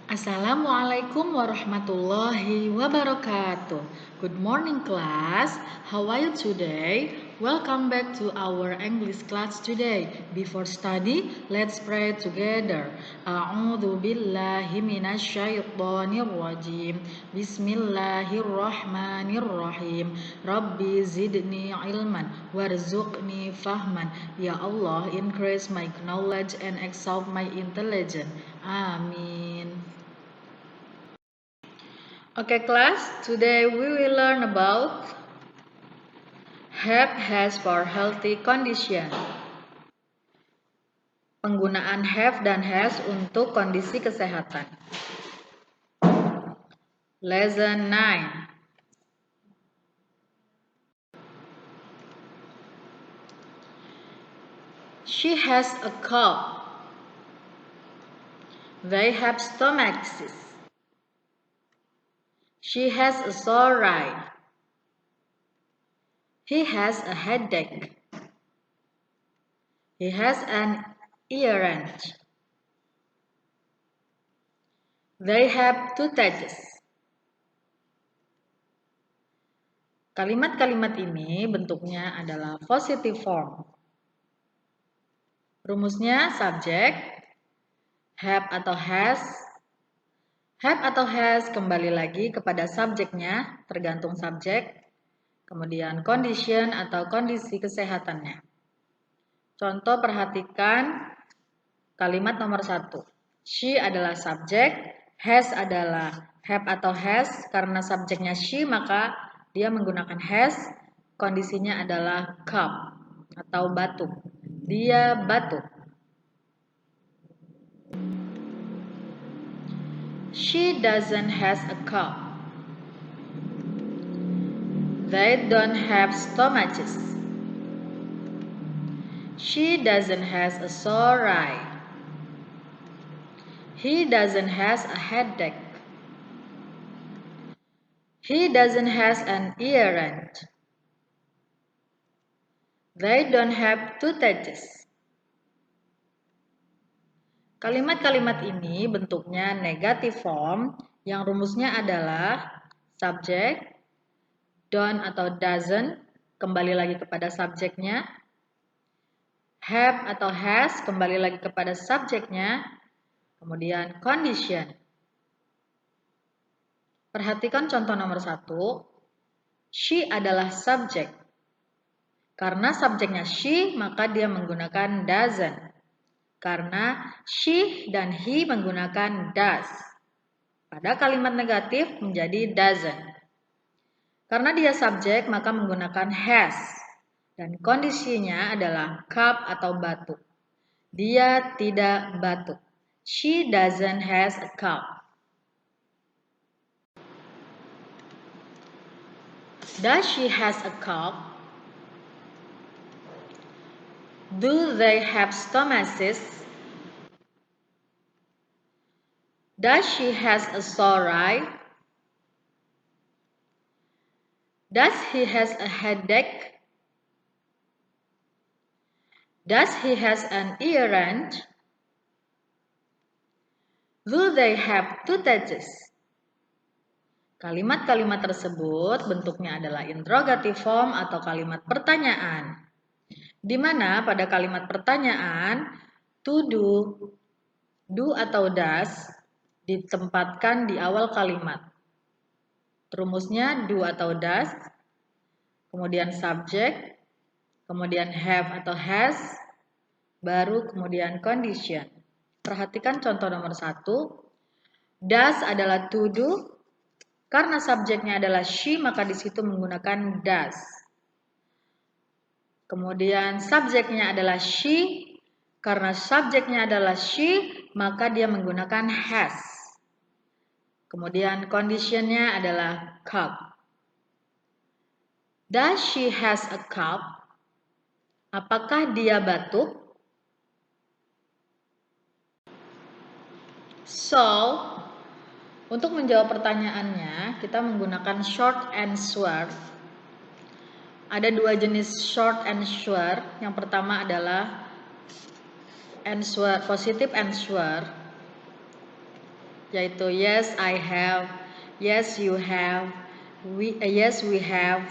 Assalamualaikum warahmatullahi wabarakatuh. Good morning class. How are you today? Welcome back to our English class today. Before study, let's pray together. A'udzu billahi minasyaitonir rajim. Bismillahirrahmanirrahim. Rabbi zidni ilman warzuqni fahman. Ya Allah, increase my knowledge and exalt my intelligence. Amin. Okay class, today we will learn about have has for healthy condition. Penggunaan have dan has untuk kondisi kesehatan. Lesson 9. She has a cough. They have stomachaches. She has a sore eye. He has a headache. He has an earache. They have toothaches. Kalimat-kalimat ini bentuknya adalah positive form. Rumusnya subjek, have atau has. Have atau has kembali lagi kepada subjeknya, tergantung subjek. Kemudian condition atau kondisi kesehatannya. Contoh perhatikan kalimat nomor 1. She adalah subjek, has adalah have atau has. Karena subjeknya she maka dia menggunakan has. Kondisinya adalah cough atau batuk. Dia batuk. She doesn't has a cough. They don't have stomachaches. She doesn't has a sore eye. He doesn't has a headache. He doesn't has an earache. They don't have toothaches. Kalimat-kalimat ini bentuknya negative form yang rumusnya adalah subjek, don't atau doesn't, kembali lagi kepada subjeknya, have atau has, kembali lagi kepada subjeknya, kemudian condition. Perhatikan contoh nomor 1, she adalah subjek. Karena subjeknya she, maka dia menggunakan doesn't. Karena she dan he menggunakan does. Pada kalimat negatif menjadi doesn't. Karena dia subjek maka menggunakan has. Dan kondisinya adalah cough atau batuk. Dia tidak batuk. She doesn't has a cough. Does she has a cough? Do they have stomachaches? Does she has a sore eye? Does he has a headache? Does he has an earache? Do they have toothaches? Kalimat-kalimat tersebut bentuknya adalah interrogative form atau kalimat pertanyaan. Di mana pada kalimat pertanyaan, to do atau does ditempatkan di awal kalimat. Rumusnya do atau does, kemudian subjek, kemudian have atau has, baru kemudian condition. Perhatikan contoh nomor 1. Does adalah to do. Karena subjeknya adalah she, maka di situ menggunakan does. Kemudian subjeknya adalah she. Karena subjeknya adalah she, maka dia menggunakan has. Kemudian conditionnya adalah cough. Does she has a cough? Apakah dia batuk? So, untuk menjawab pertanyaannya, kita menggunakan short answer. Ada dua jenis short answer. Yang pertama adalah answer, positive answer. yaitu yes I have, yes you have, yes we have,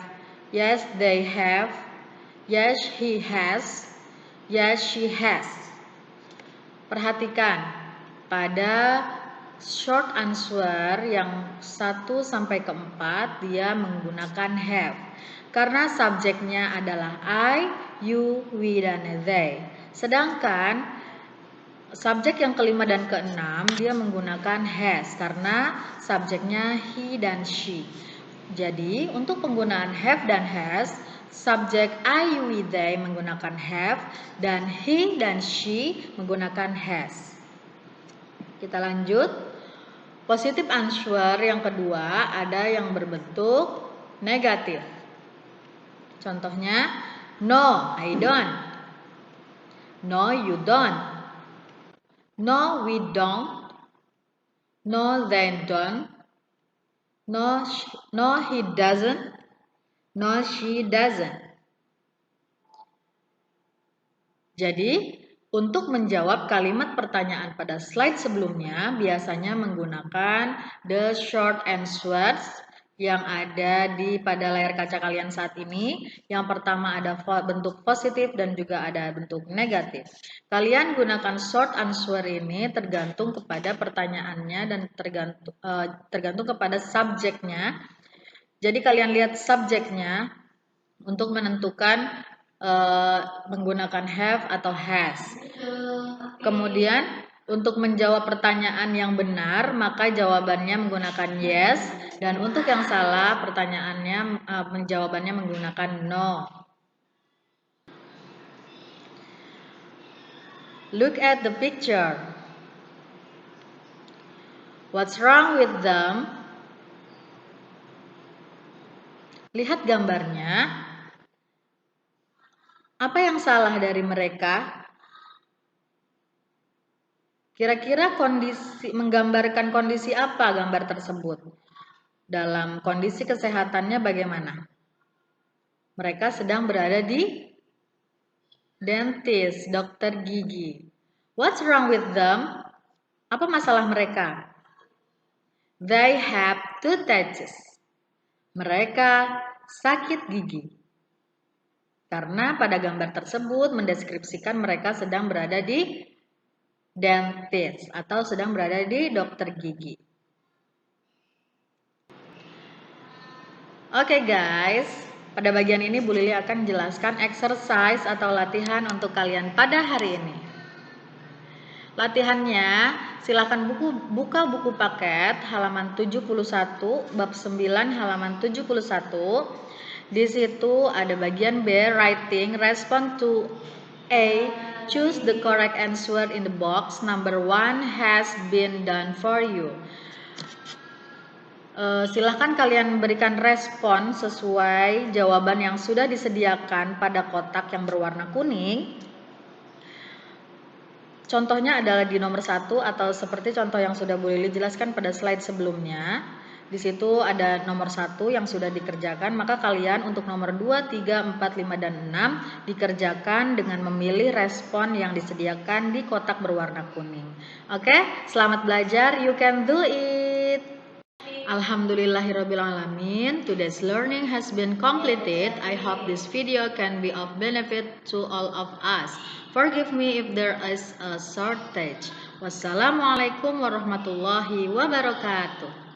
yes they have, yes he has, yes she has. Perhatikan pada short answer yang 1 sampai ke 4 dia menggunakan have karena subjeknya adalah I, you, we, dan they. Sedangkan subjek yang kelima dan keenam dia menggunakan has karena subjeknya he dan she. Jadi untuk penggunaan have dan has, subjek I, you, we, they menggunakan have dan he dan she menggunakan has. Kita lanjut. Positive answer yang kedua ada yang berbentuk negatif. Contohnya, no, I don't. No, you don't. No, we don't. No, they don't. No, he doesn't. No, she doesn't. Jadi, untuk menjawab kalimat pertanyaan pada slide sebelumnya, biasanya menggunakan the short answers yang ada pada layar kaca kalian saat ini. Yang pertama ada bentuk positif dan juga ada bentuk negatif. Kalian gunakan short answer ini tergantung kepada pertanyaannya dan tergantung kepada subjeknya. Jadi kalian lihat subjeknya untuk menentukan menggunakan have atau has. Kemudian untuk menjawab pertanyaan yang benar maka jawabannya menggunakan yes, dan untuk yang salah pertanyaannya menjawabannya menggunakan no. Look at the picture. What's wrong with them? Lihat gambarnya. Apa yang salah dari mereka? Kira-kira menggambarkan kondisi apa gambar tersebut? Dalam kondisi kesehatannya bagaimana? Mereka sedang berada di dentist, dokter gigi. What's wrong with them? Apa masalah mereka? They have toothaches. Mereka sakit gigi. Karena pada gambar tersebut mendeskripsikan mereka sedang berada di dentist atau sedang berada di dokter gigi. Oke guys, pada bagian ini Bu Lili akan jelaskan exercise atau latihan untuk kalian pada hari ini. Latihannya, silakan buka buku paket halaman 71, bab 9 halaman 71. Di situ ada bagian B, writing, respond to A, choose the correct answer in the box. Number 1 has been done for you. Silahkan kalian berikan respon sesuai jawaban yang sudah disediakan pada kotak yang berwarna kuning. Contohnya adalah di nomor 1 atau seperti contoh yang sudah Bu Lili jelaskan pada slide sebelumnya. Di situ ada nomor 1 yang sudah dikerjakan, maka kalian untuk nomor 2, 3, 4, 5, dan 6 dikerjakan dengan memilih respon yang disediakan di kotak berwarna kuning. Oke, selamat belajar, you can do it! Alhamdulillahirrabbilalamin, today's learning has been completed. I hope this video can be of benefit to all of us. Forgive me if there is a shortage. Wassalamualaikum warahmatullahi wabarakatuh.